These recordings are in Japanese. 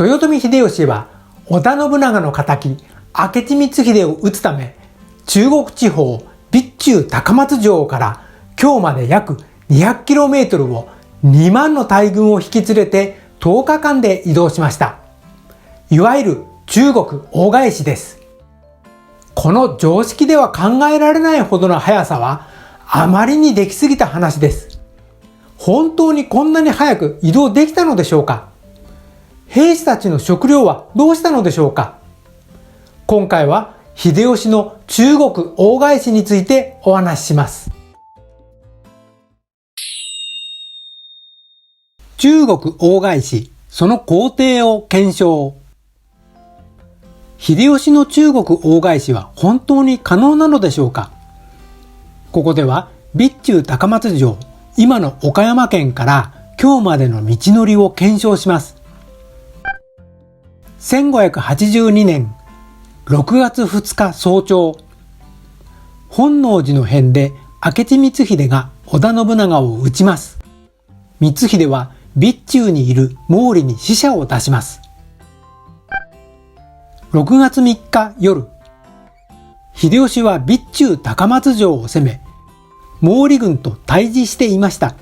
豊臣秀吉は織田信長の敵明智光秀を討つため、中国地方備中高松城から京まで約 200km を2万の大軍を引き連れて10日間で移動しました。いわゆる中国大返しです。この常識では考えられないほどの速さはあまりにできすぎた話です。本当にこんなに早く移動できたのでしょうか？兵士たちの食料はどうしたのでしょうか？今回は秀吉の中国大返しについてお話しします。中国大返し、その工程を検証。秀吉の中国大返しは本当に可能なのでしょうか？ここでは備中高松城、今の岡山県から京までの道のりを検証します。1582年6月2日早朝、本能寺の変で明智光秀が織田信長を討ちます。光秀は備中にいる毛利に使者を出します。6月3日夜、秀吉は備中高松城を攻め、毛利軍と対峙していました。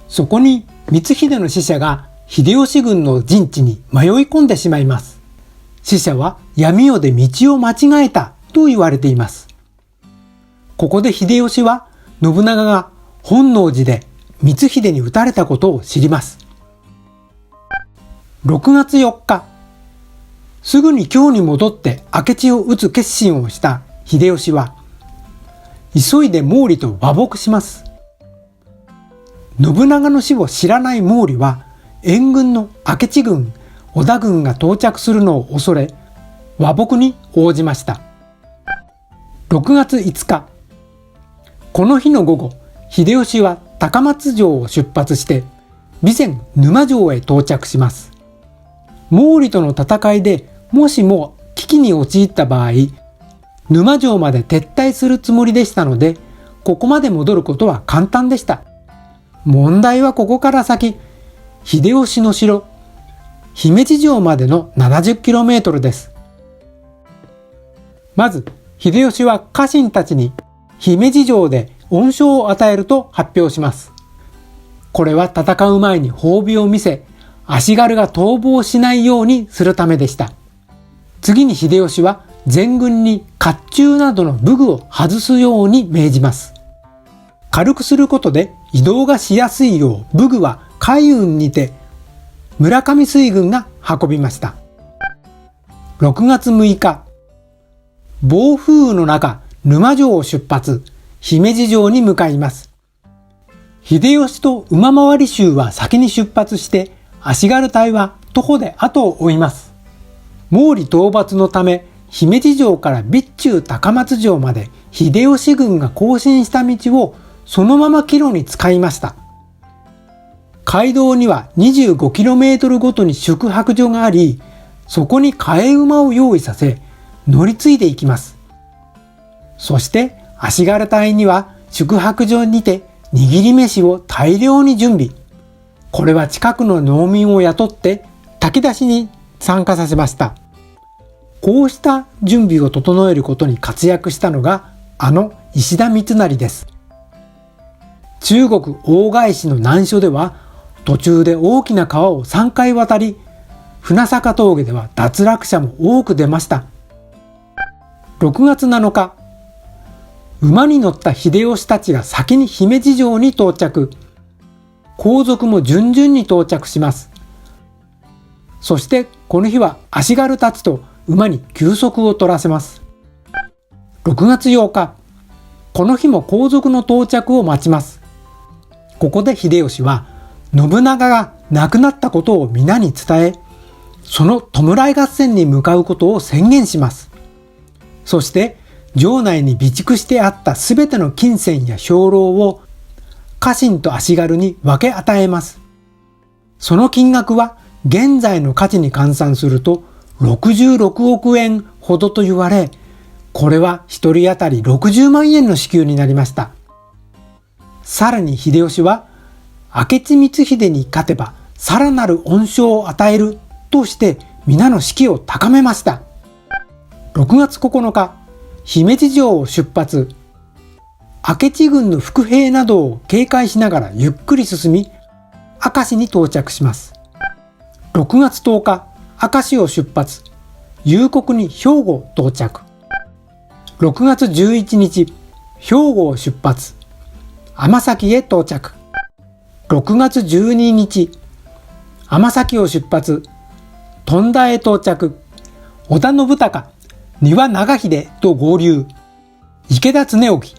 そこに光秀の使者が秀吉軍の陣地に迷い込んでしまいます。使者は闇夜で道を間違えたと言われています。ここで秀吉は信長が本能寺で光秀に討たれたことを知ります。6月4日、すぐに京に戻って明智を討つ決心をした秀吉は、急いで毛利と和睦します。信長の死を知らない毛利は、援軍の明智軍、織田軍が到着するのを恐れ、和睦に応じました。6月5日、この日の午後、秀吉は高松城を出発して、備前沼城へ到着します。毛利との戦いでもしも危機に陥った場合、沼城まで撤退するつもりでしたので、ここまで戻ることは簡単でした。問題はここから先、秀吉の城、姫路城までの 70km です。まず、秀吉は家臣たちに姫路城で恩賞を与えると発表します。これは戦う前に褒美を見せ、足軽が逃亡しないようにするためでした。次に秀吉は全軍に甲冑などの武具を外すように命じます。軽くすることで移動がしやすいよう武具は海運にて村上水軍が運びました。6月6日、暴風雨の中、沼城を出発、姫路城に向かいます。秀吉と馬回衆は先に出発して、足軽隊は徒歩で後を追います。毛利討伐のため、姫路城から備中高松城まで秀吉軍が行進した道をそのまま帰路に使いました。街道には 25km ごとに宿泊所があり、そこに替え馬を用意させ、乗り継いでいきます。そして足軽隊には宿泊所にて握り飯を大量に準備。これは近くの農民を雇って炊き出しに参加させました。こうした準備を整えることに活躍したのがあの石田三成です。中国大返しの難所では途中で大きな川を3回渡り、船坂峠では脱落者も多く出ました。6月7日、馬に乗った秀吉たちが先に姫路城に到着。皇族も順々に到着します。そしてこの日は足軽たちと馬に休息を取らせます。6月8日、この日も皇族の到着を待ちます。ここで秀吉は信長が亡くなったことを皆に伝え、その弔い合戦に向かうことを宣言します。そして城内に備蓄してあったすべての金銭や兵糧を家臣と足軽に分け与えます。その金額は現在の価値に換算すると66億円ほどと言われ、これは一人当たり60万円の支給になりました。さらに秀吉は明智光秀に勝てばさらなる恩賞を与える頭して皆の士気を高めました。6月9日、姫路城を出発。明智軍の伏兵などを警戒しながらゆっくり進み、明石に到着します。6月10日、明石を出発。夕刻に兵庫到着。6月11日、兵庫を出発。尼崎へ到着。6月12日、尼崎を出発。富田へ到着。織田信孝、丹羽長秀と合流。池田恒興、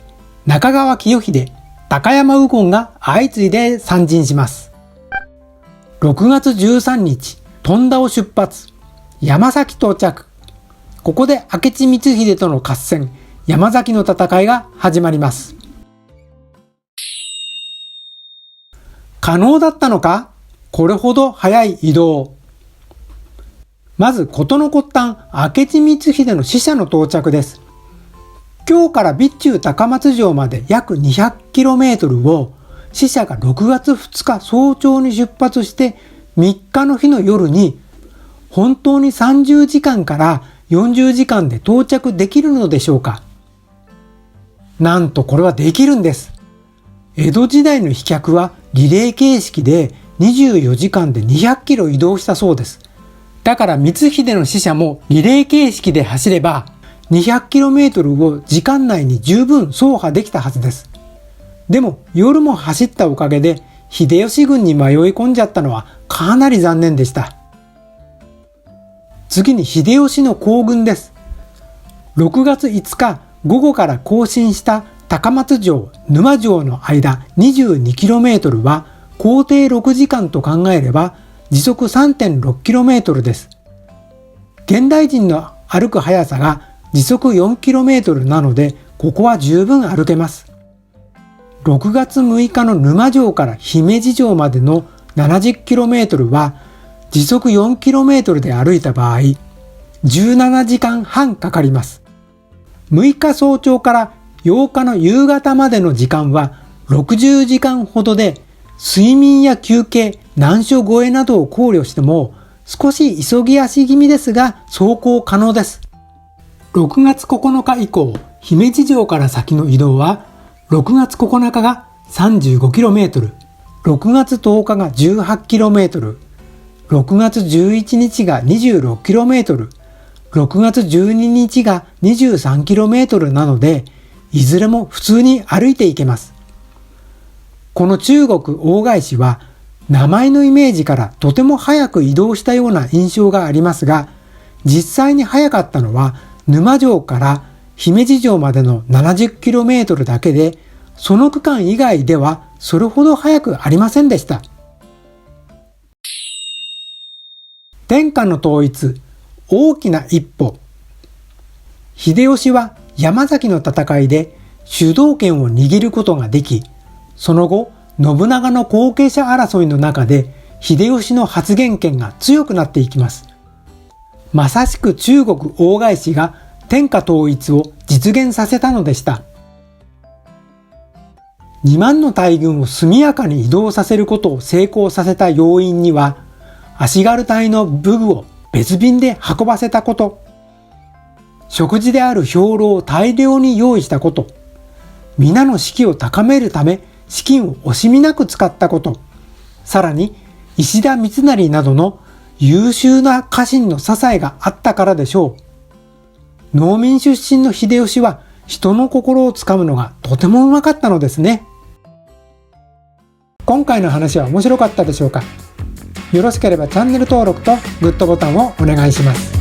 中川清秀、高山右近が相次いで参陣します。6月13日、富田を出発。山崎到着。ここで明智光秀との合戦、山崎の戦いが始まります。可能だったのか？これほど早い移動。まず事の発端、明智光秀の使者の到着です。京から備中高松城まで約 200km を使者が6月2日早朝に出発して3日の日の夜に本当に30時間から40時間で到着できるのでしょうか？なんとこれはできるんです。江戸時代の飛脚はリレー形式で24時間で200キロ移動したそうです。だから光秀の使者もリレー形式で走れば 200km を時間内に十分走破できたはずです。でも夜も走ったおかげで秀吉軍に迷い込んじゃったのはかなり残念でした。次に秀吉の行軍です。6月5日午後から行進した高松城、沼城の間 22km は行程6時間と考えれば時速 3.6km です。現代人の歩く速さが時速 4km なのでここは十分歩けます。6月6日の沼城から姫路城までの 70km は時速 4km で歩いた場合17時間半かかります。6日早朝から8日の夕方までの時間は60時間ほどで睡眠や休憩、難所越えなどを考慮しても少し急ぎ足気味ですが走行可能です。6月9日以降、姫路城から先の移動は6月9日が 35km、6月10日が 18km、6月11日が 26km、6月12日が 23km なので、いずれも普通に歩いていけます。この中国大返しは、名前のイメージからとても早く移動したような印象がありますが、実際に早かったのは沼城から姫路城までの 70km だけで、その区間以外ではそれほど早くありませんでした。天下の統一、大きな一歩。秀吉は山崎の戦いで主導権を握ることができ、その後、信長の後継者争いの中で秀吉の発言権が強くなっていきます。まさしく中国大返しが天下統一を実現させたのでした。2万の大軍を速やかに移動させることを成功させた要因には、足軽隊の武具を別便で運ばせたこと、食事である兵糧を大量に用意したこと、皆の士気を高めるため資金を惜しみなく使ったこと、さらに石田三成などの優秀な家臣の支えがあったからでしょう。農民出身の秀吉は人の心をつかむのがとてもうまかったのですね。今回の話は面白かったでしょうか？よろしければチャンネル登録とグッドボタンをお願いします。